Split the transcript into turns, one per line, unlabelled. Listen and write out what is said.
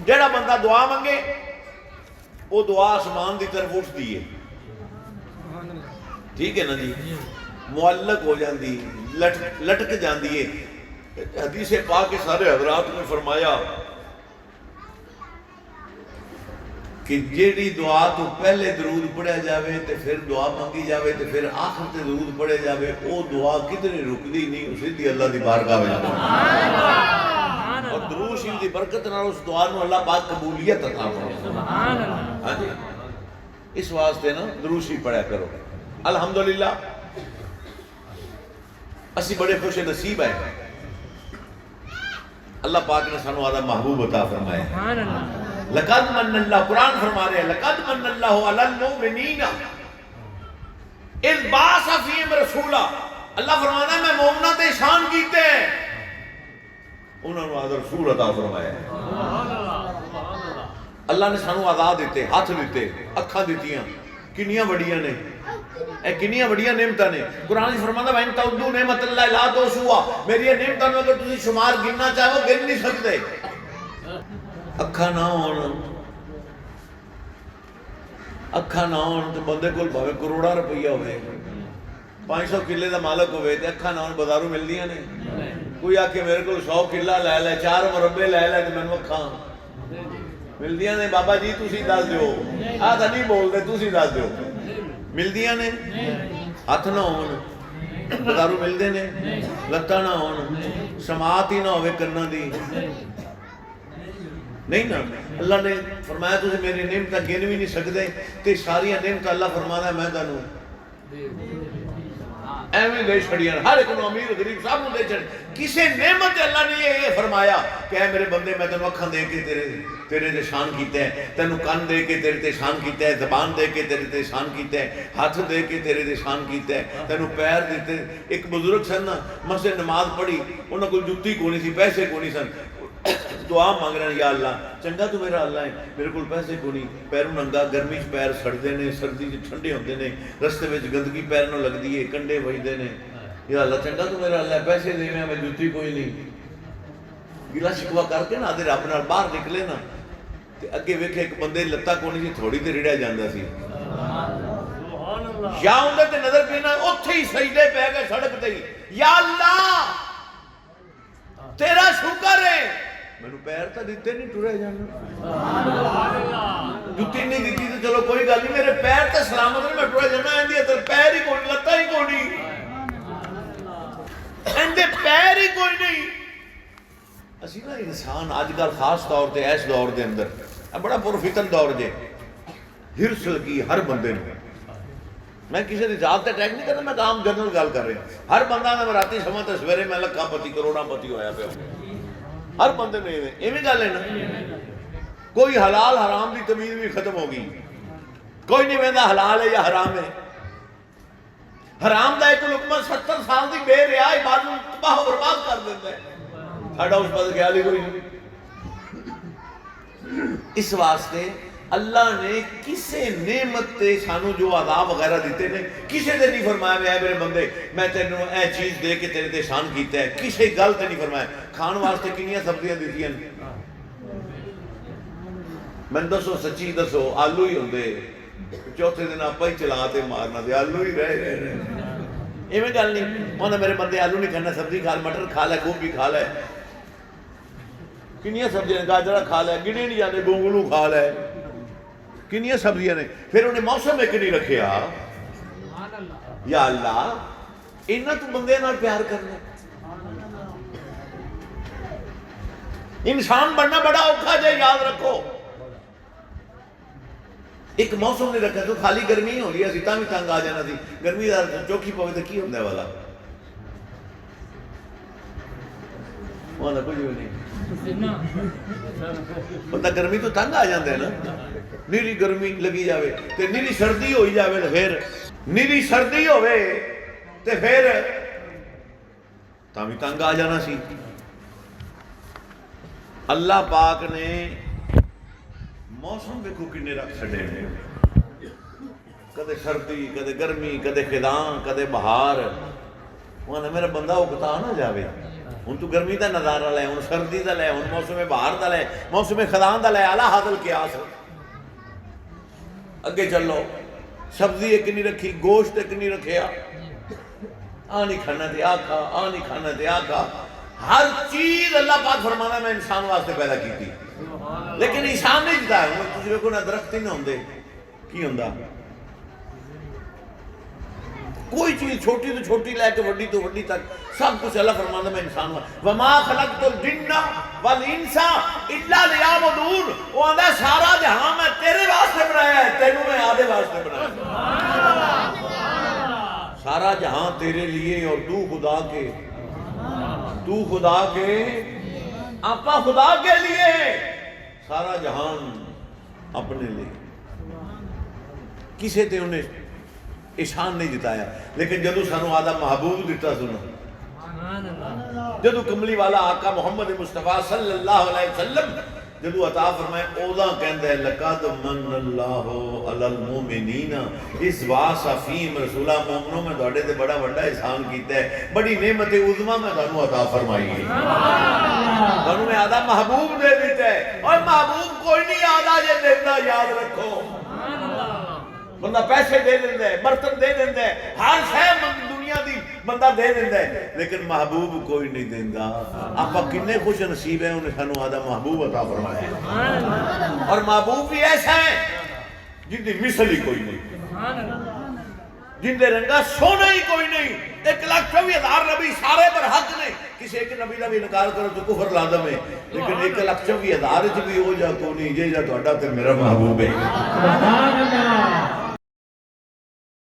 जेड़ा बंदा दुआ मंगे वो दुआ आसमान की तरफ उठती है, ठीक है ना जी, मुअल्लक हो जाती, लटक जाती है। हदीस पाक के सारे हजरात ने फरमाया कि जेड़ी दुआ तो पहले दरूद पढ़िया जाए तो फिर दुआ मंगी जाए तो फिर आखिर से दरूद पढ़े जाए, वो दुआ कितनी रुकती नहीं, सीधी अल्लाह की बारगाह में जाती और दरूद शरीफ की बरकत नाल उस दुआ नूं अल्लाह पाक कबूलियत अता फरमांदा। हां जी, इस वास्ते ना दरूद शरीफ पढ़ा करो। अल्हम्दुलिल्लाह असी बड़े खुश नसीब है, अल्लाह पाक ने सानू आदा महबूब अता फरमाया। लक़द मन्नल्लाहु, कुरान फरमा रहे हैं लक़द मन्नल्लाहु अलल मुमिनीना इज़ बाअस फ़ीहिम रसूला। अल्लाह फरमाना मैं मोमिना ते शान कीते, उन्होंने आदा रसूल अता फरमाया। अल्लाह ने सानू आज़ाद दिते, हाथ दिते, अखां दित्तियां, किन्नियां वड्डियां ने, किन्नियां वड्डियां नेमतां ने। कुरान फरमांदा वैन तउद्दू नेमतल्लाह ला तुहसूहा, मेरी नेमतां नूं अगर तुसीं शुमार गिनना चाहो गिन नहीं सकते। अखा ना होण, अखा ना होण तो बंदे कोल भावे करोड़ा रुपया होवे, 500 किले का मालक होवे ते अखा ना होण बाजारों मिलदियां ने। कोई आके मेरे को 100 किला लै लै, 4 मुरब्बे लै लै, तो मैनूं अखा मिलदियां ने। बाबा जी तुसीं दस दिओ, आ तां नहीं बोलदे, तुसीं दस दिओ। मिलदियां ने, हथ ना होण बाजारों मिलदे ने, लत्तां ना होण, समात ही ना होवे कन्नां दी, नहीं ना। अल्लाह ने फरमाया तुम मेरी नेमत गिन भी नहीं सकते, तो सारिया नेमत अल्लाह फरमाना मैं तुहानू एवं दे छड़ियां, हर एक नूं अमीर गरीब सब नूं दे छड़। किसी नेमत अल्लाह ने ये फरमाया कि ऐ मेरे बंदे मैं तेनों अखां दे के तेरे ते शान कीता है, तेनों कन दे के तेरे ते शान कीता है, जबान दे के तेरे ते शान कीता है, हाथ दे के तेरे ते शान कीता है, तेनों पैर दिते। एक बुजुर्ग सन ना, मस्जिद नमाज पढ़ी, उन्होंने कोई जुत्ती कोनी सी, पैसे कोनी सन, दुआ मंग रहे या अल्लाह चंगा तू मेरा अल्लाह है, मेरे को पैसे को नहीं, पैरों नंगा, गर्मी च पैर सड़ते हैं, सर्दी च ठंडे होते हैं, रस्ते में गंदगी पैर में लगती है, कंडे वजते हैं, या अल्लाह चंगा तू मेरा अल्लाह है, पैसे देवे मैं जुत्ती कोई नहीं। गिला शिकवा करके ना आदे रब नाल बाहर निकले ना, तो अगे वेखे एक बंदे लत्ता कोनी सी, थोड़ी तो रिड़िया जाता सी, या उन्हें ते नजर पेना उत्थे ही सजदे पै गए सड़क ते ही, या अल्लाह तेरा शुक्र है मैनू पैर तो दिते नहीं, टुरे जाना, जुत्ती नहीं दी तो चलो कोई गल नहीं, मेरे पैर तो सलामत नहीं, मैं टुरे जाना, इहदे पैर ही कोई, लत्ता ही कोई नहीं, इहदे पैर ही कोई नहीं। असी ना इंसान अजकल खास तौर पर इस दौर के अंदर बड़ा पुरफितन दौर जे, हिरस लगी हर बंदे नूं। मैं किसी की जात अटैक नहीं करता, मैं आम जनरल गल कर रहा, हर बंदा मैं राती समा तो सवेरे मैं लखापति करोड़ापति होया पिया, हर बंदे में इवें गल है ना। कोई हलाल हराम की तमीज भी खत्म हो गई, कोई नहीं वेंदा हलाल है या हराम है। हराम का एक लुकमा 70 साल की बेरियाई बाद तबाह बर्बाद कर देता है, साडा उस पास ख्याल ही कोई नहीं। इस वास्ते अल्लाह ने किसी नेमत से सानू जो आदाब वगैरह दिते ने, किसी ने नहीं फरमाया वे मेरे बंदे मैं तेनों ए चीज़ दे के तेरे ते शान किया है, किसी गल ते नहीं फरमाया। खाण वास्ते कितनियां सब्जियां दित्तियां, मैं दसो सच्ची दसो, आलू ही होंदे, चौथे दिन आप ही चला ते मारना ते आलू ही रह इवें गल नहीं। उन्हें मेरे बंदे आलू नहीं खाना, सब्जी खा, मटर खा लै, गोभी खा लै, कितनियां सब्जियां, गाजरा खा लै, गिने नहीं जाते, गोंगलू खा लै, कितनियां सब्जियां ने। फिर उन्हें मौसम एक नहीं रखिया, या अल्लाह इन्ना तू बंदे नाल प्यार करना। इंसान बनना बड़ा औखा जे, याद रखो। एक मौसम नहीं रखा तो खाली गर्मी हो रही है, भी तंग आ जाना सी, गर्मी चौखी पवे तो की होंगे वाला, कुछ भी नहीं, बंदा गर्मी तो तंग आ जाता है ना। नीरी गर्मी लगी जाए तो नीरी सर्दी हो जाए, तो फिर नीरी सर्दी होवे तो फिर भी तंग आ जाना सी। अल्लाह पाक ने मौसम देखो किन्ने रख छड़े ने, कदे सर्दी, कदे गर्मी, कदे खिदां, कदे बहार। उन्हें मेरा बंदा उगता ना जाए, हुण तू गर्मी का नज़ारा लै, हुण सर्दी का लै, हुण मौसम बहार का लै, मौसम खदान का लै, आला हादल कियास। अगे चलो, सब्जी एक नहीं रखी, गोश्त एक नहीं रखिया, आ नहीं खाना ते आ खा, आ नहीं खाना ते आ खा। हर चीज अल्लाह पाक फरमाना मैं इंसान वास्ते पैदा की, लेकिन इंसान नहीं जिताया। तुम देखो ना दरख्त ही ना होंगे की होंदा, कोई चीज छोटी तो छोटी लैके वड्डी तो वड्डी तक सब कुछ अल्लाह फरमांदा मैं इंसान वमा खलक़तुल जिन्ना वल इंसा इल्ला लियअबुदून। वो आंदा सारा जहां मैं तेरे वास्ते बनाया है, तेनू मैं आदे वास्ते बनाया। सारा जहां तेरे लिए और तू खुदा के, तू खुदा के, आपा खुदा के लिए, सारा जहान अपने लिए। किसे ते उन्हें ईशान नहीं जिताया। लेकिन जदों सानू आदा महबूब दिता सुनो, जदों कमली वाला आका मुहम्मद मुस्तफा सल्लल्लाहु अलैहि वसल्लम जदों अता फरमाए, ओदा कहंदा है लक़द मन्नल्लाहु अलल मुमिनीना इस वासफीम रसूला, मोमिनो मैं तुहाडे ते बड़ा वड्डा एहसान कीता है, बड़ी नेमत उज़मा मैं तुहानू अता फरमाई है, तुहानू मैं आदा महबूब दे दिता है। और महबूब कोई नहीं आदा जे देता, याद रखो। बंदा पैसे दे देंदा है, बर्तन दे देंदा है, हर शय दुनिया दी बंदा दे देंदा है, लेकिन महबूब कोई नहीं देंदा। आप किन्ने खुश नसीब है, उन्हें सानू आदा महबूब अता फरमाया। और महबूब भी ऐसा है जिंदी मिसल ही कोई नहीं, जिंदे रंगा सोना ही कोई नहीं। 1,24,000 नबी सारे पर हक ने, किसी एक नबी का भी इनकार करो तो कुफर लाजम है, लेकिन 1,24,000 भी हो जा को नहीं जे जा तुहाडा ते मेरा महबूब है।